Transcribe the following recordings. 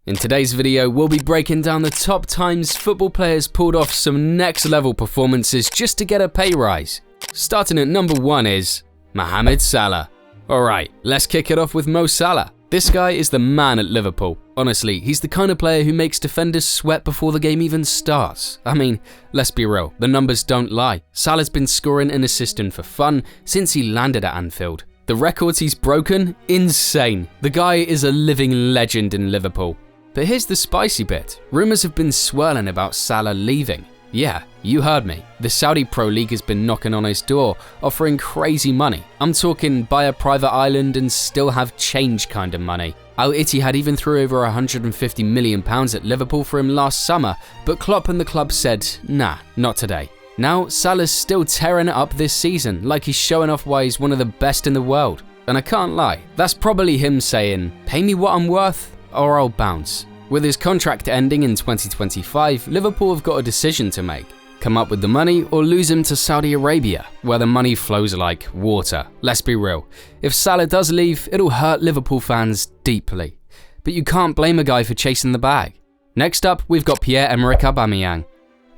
In today's video, we'll be breaking down the top times football players pulled off some next level performances just to get a pay rise. Starting at number 1 is Mohamed Salah. Alright, let's kick it off with Mo Salah. This guy is the man at Liverpool. Honestly, he's the kind of player who makes defenders sweat before the game even starts. I mean, let's be real, the numbers don't lie. Salah's been scoring and assisting for fun since he landed at Anfield. The records he's broken? Insane. The guy is a living legend in Liverpool. But here's the spicy bit. Rumours have been swirling about Salah leaving. Yeah, you heard me. The Saudi Pro League has been knocking on his door, offering crazy money. I'm talking buy a private island and still have change kind of money. Al Ittihad even threw over £150 million at Liverpool for him last summer, but Klopp and the club said, nah, not today. Now, Salah's still tearing it up this season, like he's showing off why he's one of the best in the world. And I can't lie, that's probably him saying, pay me what I'm worth, or I'll bounce. With his contract ending in 2025, Liverpool have got a decision to make. Come up with the money or lose him to Saudi Arabia, where the money flows like water. Let's be real, if Salah does leave, it'll hurt Liverpool fans deeply. But you can't blame a guy for chasing the bag. Next up, we've got Pierre-Emerick Aubameyang.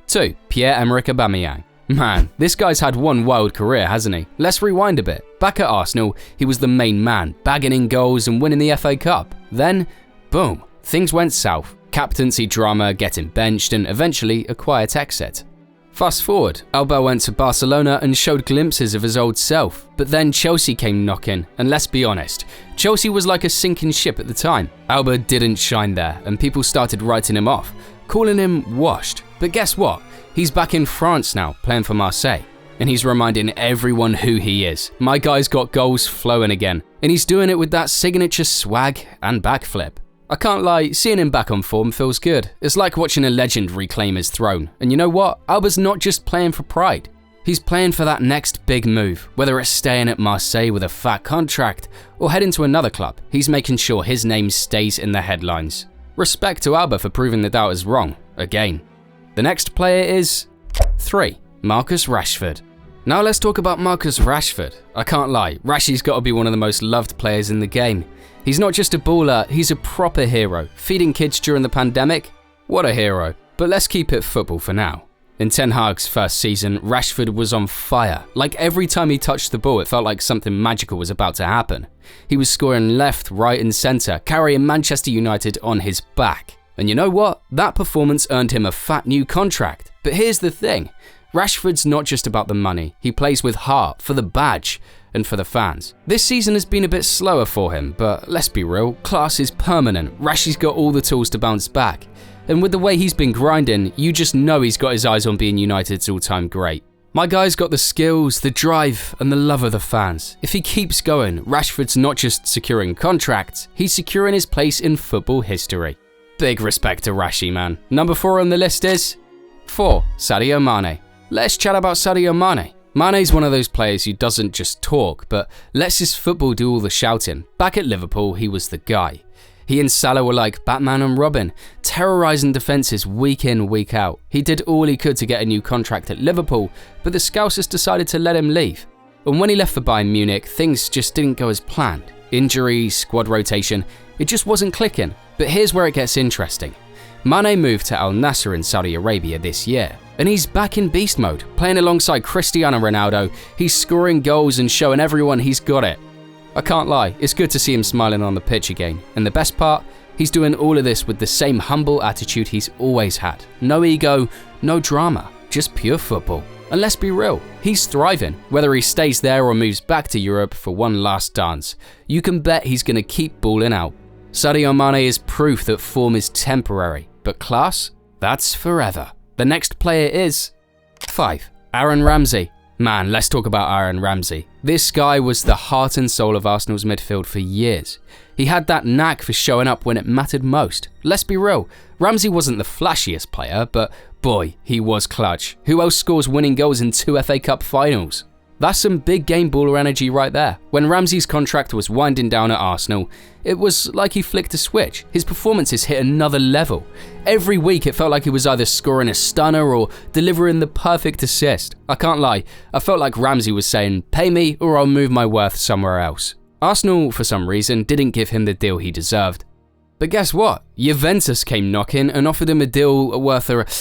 2. Pierre-Emerick Aubameyang. Man, this guy's had one wild career, hasn't he? Let's rewind a bit. Back at Arsenal, he was the main man, bagging in goals and winning the FA Cup. Then, boom. Things went south, captaincy drama, getting benched, and eventually a quiet exit. Fast forward, Alba went to Barcelona and showed glimpses of his old self, but then Chelsea came knocking, and let's be honest, Chelsea was like a sinking ship at the time. Alba didn't shine there, and people started writing him off, calling him washed. But guess what? He's back in France now, playing for Marseille, and he's reminding everyone who he is. My guy's got goals flowing again, and he's doing it with that signature swag and backflip. I can't lie, seeing him back on form feels good. It's like watching a legend reclaim his throne. And you know what? Alba's not just playing for pride. He's playing for that next big move. Whether it's staying at Marseille with a fat contract or heading to another club, he's making sure his name stays in the headlines. Respect to Alba for proving the doubters wrong, again. The next player is 3. Marcus Rashford. Now let's talk about Marcus Rashford. I can't lie, Rashi's got to be one of the most loved players in the game. He's not just a baller, he's a proper hero. Feeding kids during the pandemic? What a hero. But let's keep it football for now. In Ten Hag's first season, Rashford was on fire. Like every time he touched the ball, it felt like something magical was about to happen. He was scoring left, right and centre, carrying Manchester United on his back. And you know what? That performance earned him a fat new contract. But here's the thing. Rashford's not just about the money. He plays with heart, for the badge, and for the fans. This season has been a bit slower for him, but let's be real, class is permanent. Rashi's got all the tools to bounce back. And with the way he's been grinding, you just know he's got his eyes on being United's all-time great. My guy's got the skills, the drive, and the love of the fans. If he keeps going, Rashford's not just securing contracts, he's securing his place in football history. Big respect to Rashi, man. Number 4 on the list is 4. Sadio Mané. Let's chat about Sadio Mané. Mane's one of those players who doesn't just talk, but lets his football do all the shouting. Back at Liverpool, he was the guy. He and Salah were like Batman and Robin, terrorising defences week in, week out. He did all he could to get a new contract at Liverpool, but the Scousers decided to let him leave. And when he left for Bayern Munich, things just didn't go as planned. Injuries, squad rotation, it just wasn't clicking. But here's where it gets interesting. Mané moved to Al Nassr in Saudi Arabia this year, and he's back in beast mode, playing alongside Cristiano Ronaldo. He's scoring goals and showing everyone he's got it. I can't lie, it's good to see him smiling on the pitch again, and the best part, he's doing all of this with the same humble attitude he's always had. No ego, no drama, just pure football. And let's be real, he's thriving. Whether he stays there or moves back to Europe for one last dance, you can bet he's going to keep balling out. Sadio Mané is proof that form is temporary, but class? That's forever. The next player is 5. Aaron Ramsey. Man, let's talk about Aaron Ramsey. This guy was the heart and soul of Arsenal's midfield for years. He had that knack for showing up when it mattered most. Let's be real, Ramsey wasn't the flashiest player, but boy, he was clutch. Who else scores winning goals in 2 FA Cup finals? That's some big game baller energy right there. When Ramsey's contract was winding down at Arsenal, it was like he flicked a switch. His performances hit another level. Every week it felt like he was either scoring a stunner or delivering the perfect assist. I can't lie, I felt like Ramsey was saying, pay me or I'll move my worth somewhere else. Arsenal, for some reason, didn't give him the deal he deserved. But guess what? Juventus came knocking and offered him a deal worth around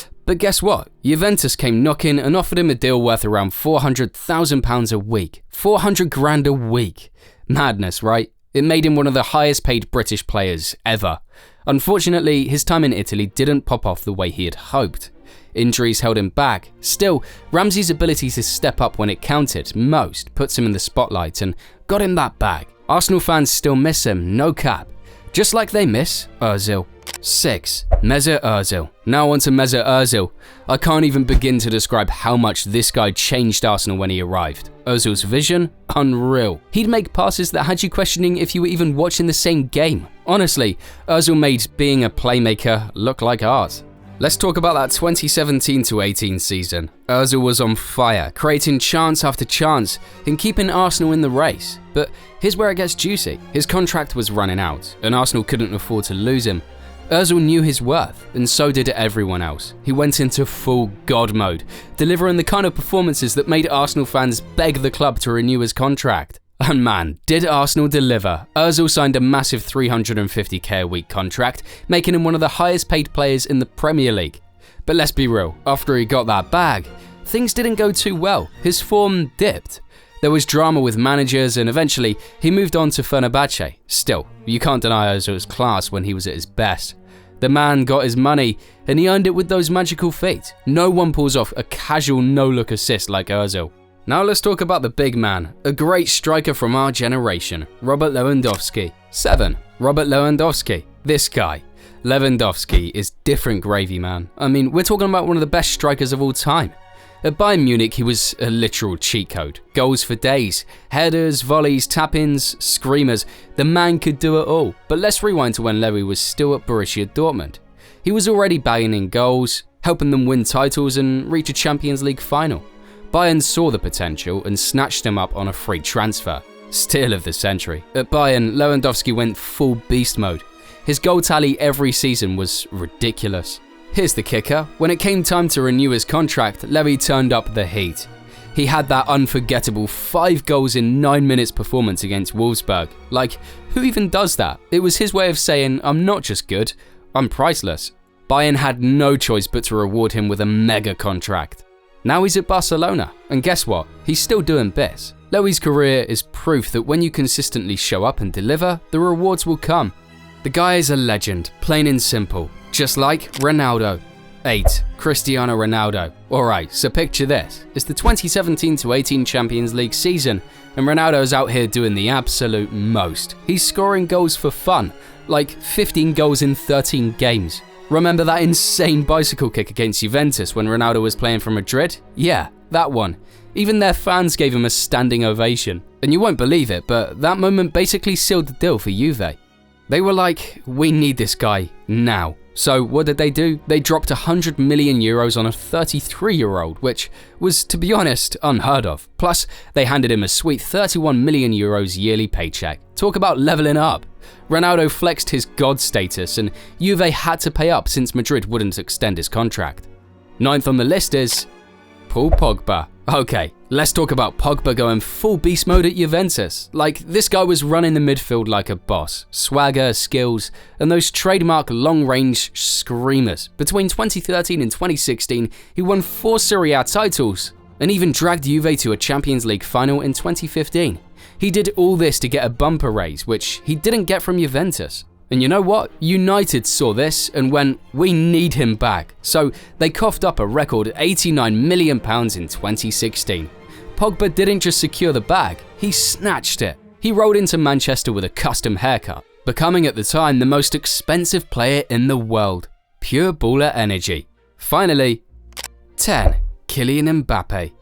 £400,000 a week. 400 grand a week. Madness, right? It made him one of the highest paid British players ever. Unfortunately, his time in Italy didn't pop off the way he had hoped. Injuries held him back. Still, Ramsey's ability to step up when it counted most puts him in the spotlight and got him that bag. Arsenal fans still miss him, no cap. Just like they miss Özil. 6. Mesut Özil. Now on to Mesut Özil. I can't even begin to describe how much this guy changed Arsenal when he arrived. Özil's vision? Unreal. He'd make passes that had you questioning if you were even watching the same game. Honestly, Özil made being a playmaker look like art. Let's talk about that 2017-18 season. Özil was on fire, creating chance after chance and keeping Arsenal in the race. But here's where it gets juicy. His contract was running out, and Arsenal couldn't afford to lose him. Özil knew his worth, and so did everyone else. He went into full God mode, delivering the kind of performances that made Arsenal fans beg the club to renew his contract. And man, did Arsenal deliver. Özil signed a massive £350k a week contract, making him one of the highest paid players in the Premier League. But let's be real, after he got that bag, things didn't go too well. His form dipped. There was drama with managers and eventually he moved on to Fenerbahce. Still, you can't deny Özil's class when he was at his best. The man got his money and he earned it with those magical feet. No one pulls off a casual no-look assist like Özil. Now let's talk about the big man, a great striker from our generation, Robert Lewandowski. 7. Robert Lewandowski. This guy. Lewandowski is different gravy, man. I mean, we're talking about one of the best strikers of all time. At Bayern Munich, he was a literal cheat code. Goals for days, headers, volleys, tap-ins, screamers. The man could do it all. But let's rewind to when Lewy was still at Borussia Dortmund. He was already bagging in goals, helping them win titles and reach a Champions League final. Bayern saw the potential and snatched him up on a free transfer. Steal of the century. At Bayern, Lewandowski went full beast mode. His goal tally every season was ridiculous. Here's the kicker. When it came time to renew his contract, Lewy turned up the heat. He had that unforgettable 5 goals in 9 minutes performance against Wolfsburg. Like, who even does that? It was his way of saying, I'm not just good, I'm priceless. Bayern had no choice but to reward him with a mega contract. Now he's at Barcelona, and guess what? He's still doing bits. Lewy's career is proof that when you consistently show up and deliver, the rewards will come. The guy is a legend, plain and simple, just like Ronaldo. 8. Cristiano Ronaldo. Alright, so picture this. It's the 2017-18 Champions League season, and Ronaldo's out here doing the absolute most. He's scoring goals for fun, like 15 goals in 13 games. Remember that insane bicycle kick against Juventus when Ronaldo was playing for Madrid? Yeah, that one. Even their fans gave him a standing ovation. And you won't believe it, but that moment basically sealed the deal for Juve. They were like, we need this guy now. So what did they do? They dropped €100 million on a 33-year-old, which was, to be honest, unheard of. Plus, they handed him a sweet €31 million yearly paycheck. Talk about leveling up. Ronaldo flexed his god status and Juve had to pay up since Madrid wouldn't extend his contract. 9th on the list is Paul Pogba. Okay, let's talk about Pogba going full beast mode at Juventus. Like, this guy was running the midfield like a boss. Swagger, skills, and those trademark long-range screamers. Between 2013 and 2016, he won 4 Serie A titles and even dragged Juve to a Champions League final in 2015. He did all this to get a bumper raise, which he didn't get from Juventus. And you know what? United saw this and went, we need him back. So they coughed up a record £89 million in 2016. Pogba didn't just secure the bag, he snatched it. He rolled into Manchester with a custom haircut, becoming at the time the most expensive player in the world. Pure baller energy. Finally, 10. Kylian Mbappé.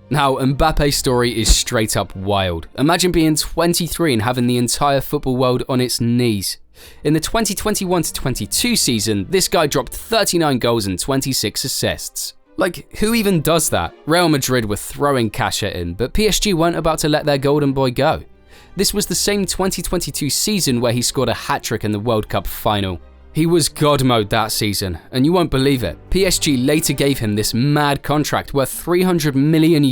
Now, Mbappe's story is straight up wild. Imagine being 23 and having the entire football world on its knees. In the 2021-22 season, this guy dropped 39 goals and 26 assists. Like, who even does that? Real Madrid were throwing cash at him, but PSG weren't about to let their golden boy go. This was the same 2022 season where he scored a hat-trick in the World Cup final. He was God mode that season, and you won't believe it. PSG later gave him this mad contract worth €300 million.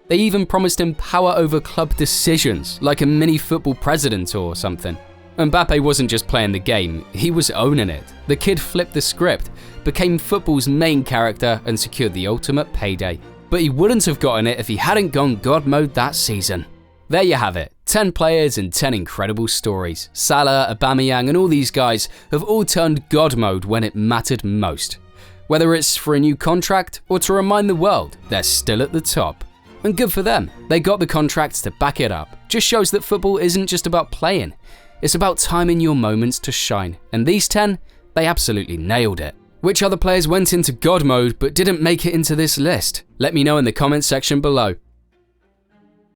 They even promised him power over club decisions, like a mini football president or something. Mbappé wasn't just playing the game, he was owning it. The kid flipped the script, became football's main character and secured the ultimate payday. But he wouldn't have gotten it if he hadn't gone God mode that season. There you have it, 10 players and 10 incredible stories. Salah, Aubameyang and all these guys have all turned God mode when it mattered most. Whether it's for a new contract or to remind the world they're still at the top. And good for them, they got the contracts to back it up. Just shows that football isn't just about playing, it's about timing your moments to shine. And these 10, they absolutely nailed it. Which other players went into God mode but didn't make it into this list? Let me know in the comments section below.